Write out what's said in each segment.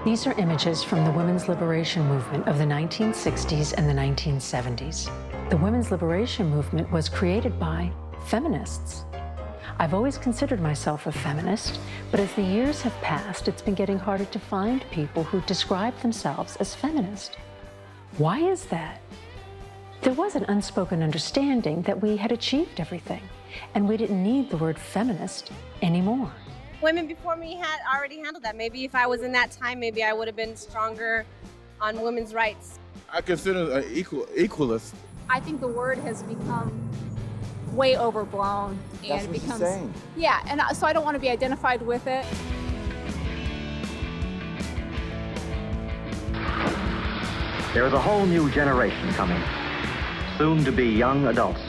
These are images from the women's liberation movement of the 1960s and the 1970s. The women's liberation movement was created by feminists. I've always considered myself a feminist, but as the years have passed, it's been getting harder to find people who describe themselves as feminist. Why is that? There was an unspoken understanding that we had achieved everything, and we didn't need the word feminist anymore. Women before me had already handled that. Maybe if I was in that time, maybe I would have been stronger on women's rights. I consider an equalist. I think the word has become way overblown, and That's it what she's becomes saying. Yeah, and so I don't want to be identified with it. There is a whole new generation coming, soon to be young adults.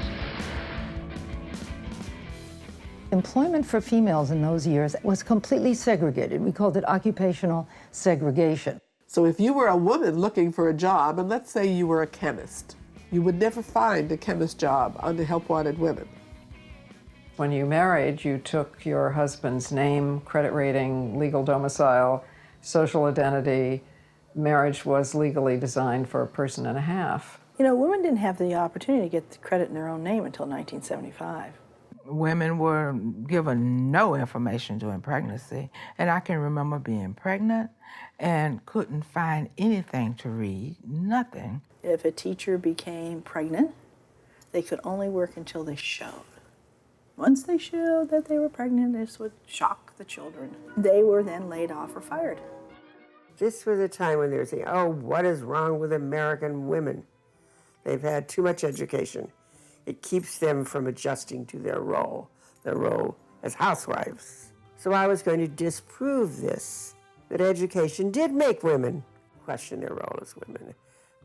Employment for females in those years was completely segregated. We called it occupational segregation. So if you were a woman looking for a job, and let's say you were a chemist, you would never find a chemist job under help wanted women. When you married, you took your husband's name, credit rating, legal domicile, social identity. Marriage was legally designed for a person and a half. You know, women didn't have the opportunity to get the credit in their own name until 1975. Women were given no information during pregnancy, and I can remember being pregnant and couldn't find anything to read, nothing. If a teacher became pregnant, they could only work until they showed. Once they showed that they were pregnant, this would shock the children. They were then laid off or fired. This was a time when they were saying, oh, what is wrong with American women? They've had too much education. It keeps them from adjusting to their role as housewives. So I was going to disprove this, that education did make women question their role as women.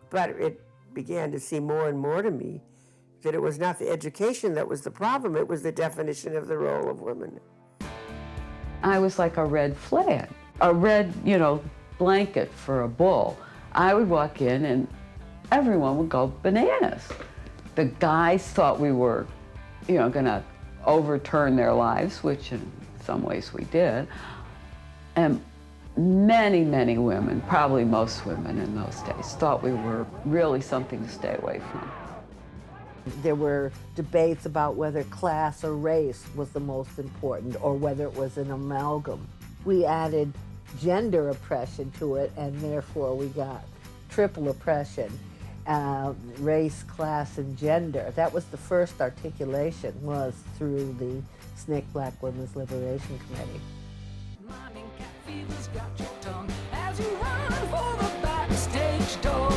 But it began to seem more and more to me that it was not the education that was the problem, it was the definition of the role of women. I was like a red flag, a red, blanket for a bull. I would walk in and everyone would go bananas. The guys thought we were, gonna overturn their lives, which in some ways we did. And many, many women, probably most women in those days, thought we were really something to stay away from. There were debates about whether class or race was the most important or whether it was an amalgam. We added gender oppression to it, and therefore we got triple oppression. Race, class, and gender. That was the first articulation, was through the SNCC Black Women's Liberation Committee. Morning cat fever's got your tongue as you run for the backstage door.